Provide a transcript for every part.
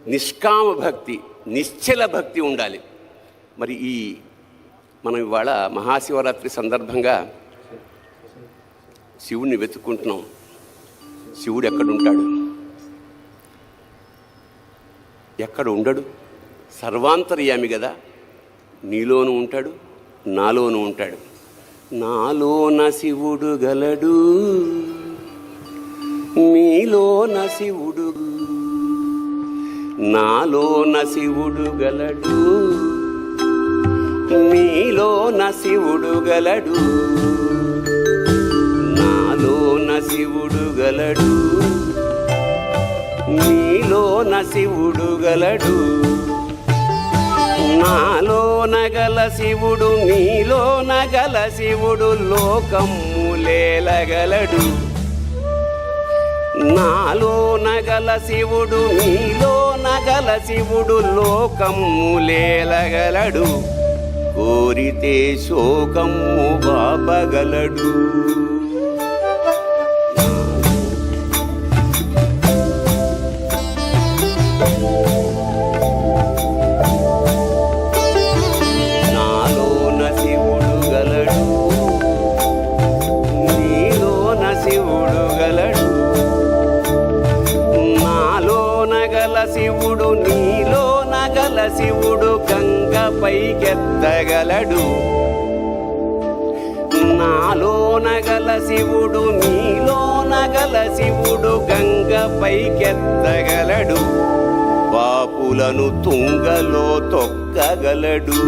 నిష్కామ భక్తి, నిశ్చల భక్తి ఉండాలి. మరి మనం ఇవాళ మహాశివరాత్రి సందర్భంగా శివుడిని వెతుక్కుంటున్నాం. శివుడు ఎక్కడుంటాడు? ఎక్కడ ఉండడు? సర్వాంతర్యామి కదా. నీలోనూ ఉంటాడు, నాలోనూ ఉంటాడు. నాలోన శివుడు గలడు, మీలోన శివుడు, నాలోన శివుడు గలడు, మీలోన శివుడు గలడు, నాలోన శివుడు గలడు, మీలోన శివుడు గలడు, నాలోన గల శివుడు మీలోన గల శివుడు లోకములేలగలడు. నాలోన గల శివుడు మీలోన గల శివుడు లోకములేలగలడు. కోరితే శోకము బాపగలడు. శివుడు నీలోన గల శివుడు గంగ పైకెత్తగలడు. నాలోన గల శివుడు నీలోన గల శివుడు గంగ పైకెత్తగలడు. పాపులను తుంగలో తొక్కగలడు.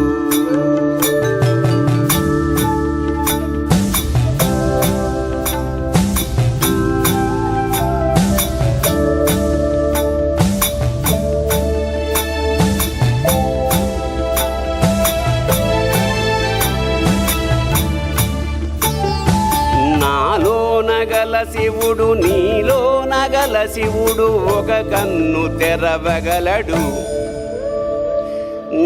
గల శివుడు నీలోన గల శివుడు ఒక కన్ను తెరవగలడు.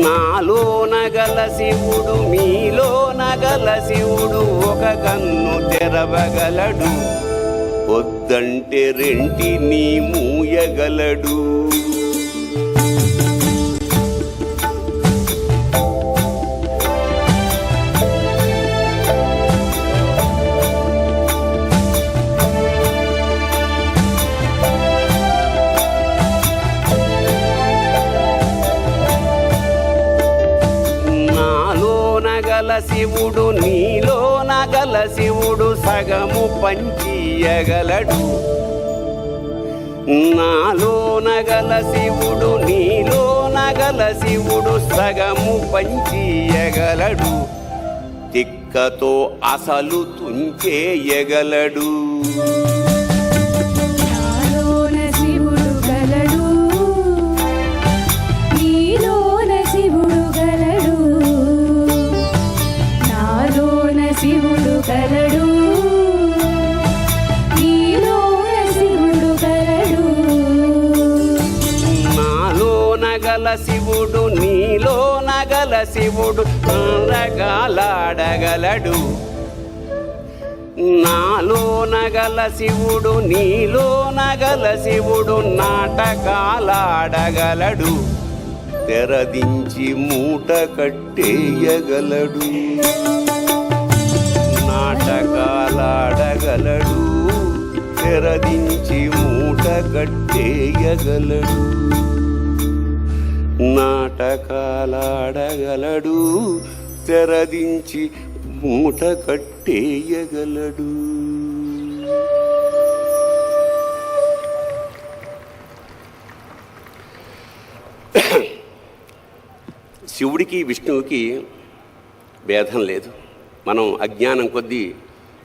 నాలోన గల శివుడు మీలోన గల శివుడు ఒక కన్ను తెరవగలడు. వద్దంటే రెంటిని మూయగలడు. శివుడు నీలోన గల శివుడు సగము పంచియగలడు. నాలోన గల శివుడు నీలోన గల శివుడు సగము పంచియగలడు. తిక్కతో అసలు తుంచేయగలడు. శివుడు గలడు, నీలోన శివుడు గలడు. నాలోన గల శివుడు నీలోన గల శివుడు నాటకాలాడగలడు. నాలోన గల శివుడు నీలోన గల శివుడు నాటకాలాడగలడు. తెరదించి మూట కట్టేయగలడు. నాటకాలాడగలడు. తెరదించి మూట కట్టేయగలడు. నాటకాలాడగలడు. తెరదించి మూట కట్టేయగలడు. శివుడికి విష్ణువుకి భేదం లేదు. మనం అజ్ఞానం కొద్దీ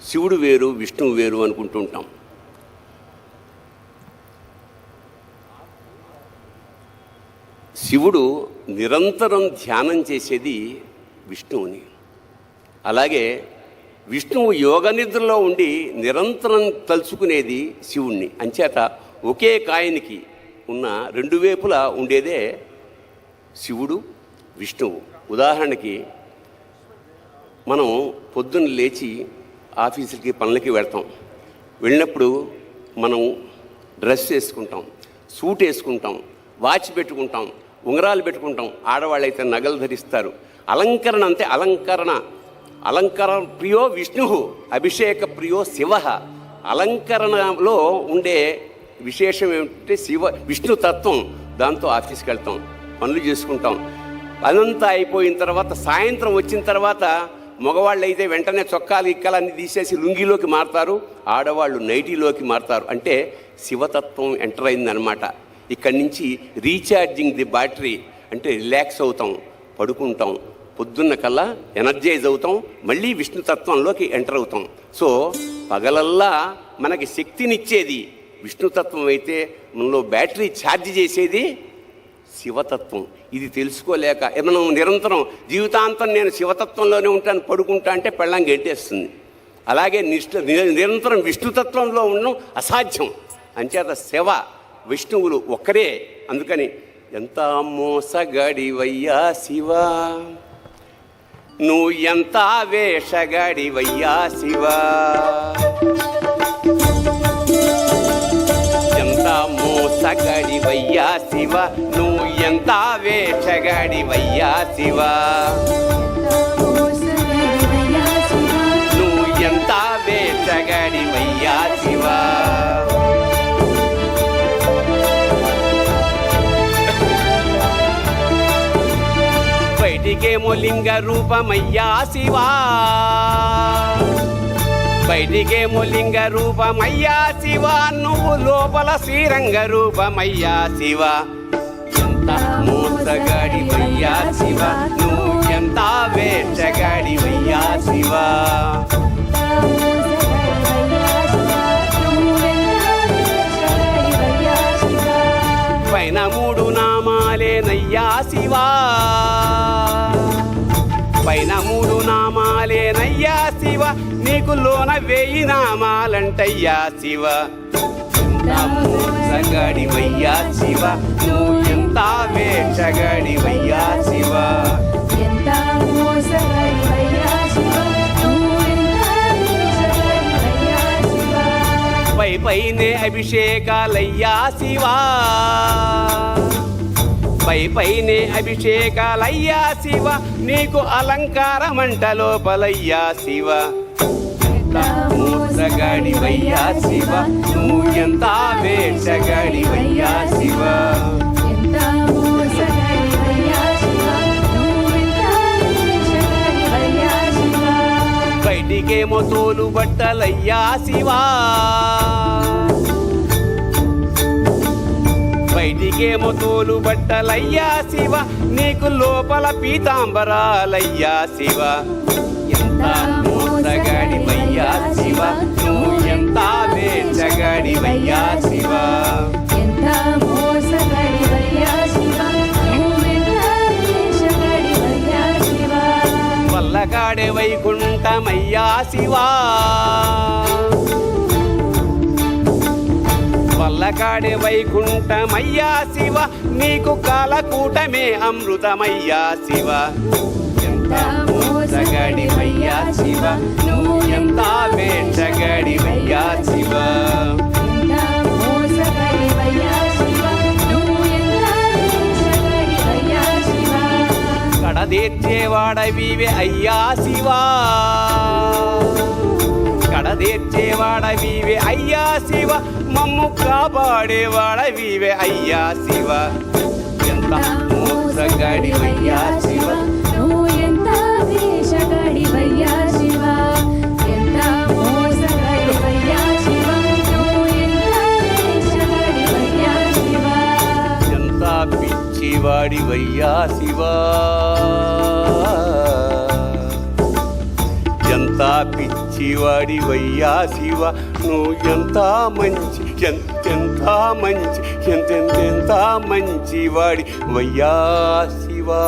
శివుడు వేరు విష్ణువు వేరు అనుకుంటుంటాం. శివుడు నిరంతరం ధ్యానం చేసేది విష్ణువుని. అలాగే విష్ణువు యోగ నిద్రలో ఉండి నిరంతరం తలుచుకునేది శివుణ్ణి. అంచేత ఒకే కాయనికి ఉన్న రెండు వైపులా ఉండేదే శివుడు విష్ణువు. ఉదాహరణకి మనం పొద్దున్న లేచి ఆఫీసులకి పనులకి వెళ్తాం. వెళ్ళినప్పుడు మనం డ్రెస్ వేసుకుంటాం, సూట్ వేసుకుంటాం, వాచ్ పెట్టుకుంటాం, ఉంగరాలు పెట్టుకుంటాం. ఆడవాళ్ళైతే నగలు ధరిస్తారు. అలంకరణ అంతే, అలంకరణ ప్రియో విష్ణు, అభిషేక ప్రియో శివ. అలంకరణలో ఉండే విశేషం ఏమిటంటే విష్ణు తత్వం. దాంతో ఆఫీస్కి వెళ్తాం, పనులు చేసుకుంటాం. అదంతా అయిపోయిన తర్వాత సాయంత్రం వచ్చిన తర్వాత మగవాళ్ళు అయితే వెంటనే చొక్కాలు ఇక్కలన్నీ తీసేసి లుంగిలోకి మారుతారు, ఆడవాళ్ళు నైటీలోకి మారుతారు. అంటే శివతత్వం ఎంటర్ అయిందనమాట. ఇక్కడి నుంచి రీఛార్జింగ్ ది బ్యాటరీ, అంటే రిలాక్స్ అవుతాం, పడుకుంటాం, పొద్దున్న కల్లా ఎనర్జైజ్ అవుతాం, మళ్ళీ విష్ణుతత్వంలోకి ఎంటర్ అవుతాం. సో పగలల్లా మనకి శక్తినిచ్చేది విష్ణుతత్వం అయితే, మనలో బ్యాటరీ ఛార్జ్ చేసేది శివతత్వం. ఇది తెలుసుకోలేక మనం నిరంతరం జీవితాంతం నేను శివతత్వంలోనే ఉంటాను, పడుకుంటా అంటే పెళ్ళం గెంటేస్తుంది. అలాగే నిరంతరం విష్ణుతత్వంలో ఉండడం అసాధ్యం. అంచేత శివ విష్ణువులు ఒక్కరే. అందుకని ఎంత మోసగాడివయ్యా శివ, నువ్వు ఎంత వేషగాడివయ్యా శివ, ఎంత మోసగాడివయ్యా శివ, నువ్వు ఎంత వేషగాడివయ్యా శివ, నువ్వు ఎంత వేషగాడివయ్యా శివ. బయటికేమో లింగ రూపమయ్యా శివా, బయటికేమో లింగ రూపమయ్యా శివ, నువ్వు లోపల శ్రీరంగ రూపమయ్యా శివ. ఎంత మోసగాడివయ్యా శివ, నువ్వు ఎంత వేషగాడివయ్యా శివ, పైన 3 నామాలేనయ్యా శివా, పైన 3 నామాలేనయ్యా శివ, నీకు లోన 1000 నామాలంటయ్యా శివ. ఎంత మోసగాడివయ్యా శివ, నువ్వు ఎంత వేషగాడివయ్యా శివ, ఎంత మోసగాడివయ్యా శివ, నువ్వు ఎంత వేషగాడివయ్యా శివ. పైనే అభిషేకాలయ్యా శివా, పైనే అభిషేకాలయ్యా శివ, నీకు అలంకారమంట లోపలయ్యా శివ. ఎంత మోసగాడివయ్యా శివ, నువ్వు ఎంత వేషగాడివయ్యా శివ, ఎంత మోసగాడివయ్యా శివ, నువ్వు ఎంత వేషగాడివయ్యా శివ. బయటికేమో తోలు బట్టలయ్యా శివా, బయటికేమో తోలు బట్టలయ్యా శివ, నీకు లోపల పీతాంబరాలయ్యా శివ. ఎంత మోసగాడివయ్యా శివ, నువ్వు ఎంత వేషగాడివయ్యా శివ, ఎంత మోసగాడివయ్యా శివ, నువ్వు ఎంత వేషగాడివయ్యా శివ. వల్లగాడే వైకుంఠమయ్యా శివా, వల్లకాడే వైకుంఠమయ్యా శివ, నీకు కాలకూటమే అమృతమయ్యా శివ. ఎంత మోసగాడివయ్యా శివ, నువ్వు ఎంత వేషగాడివయ్యా శివ, ఎంత మోసగాడివయ్యా శివ, నువ్వు ఎంత వేషగాడివయ్యా శివ. కడదేర్చేవాడవివే అయ్యా శివా, కడదేర్చేవాడవివే అయ్యా శివ, మమ్ము కాపాడేవాడవివే అయ్యా శివ. ఎంత మోసగాడివయ్యా శివ, నువ్వు ఎంత వేషగాడివయ్యా శివ, ఎంత మోసగాడివయ్యా శివ, నువ్వు ఎంత వేషగాడివయ్యా శివ. ఎంత పిచ్చివాడివయ్యా శివా, ఎంత పిచ్చివాడివయ్యా శివ, నువ్వు ఎంత మంచి ఎంతెంత మంచి ఎంతెంత మంచివాడి వయ్యా శివా.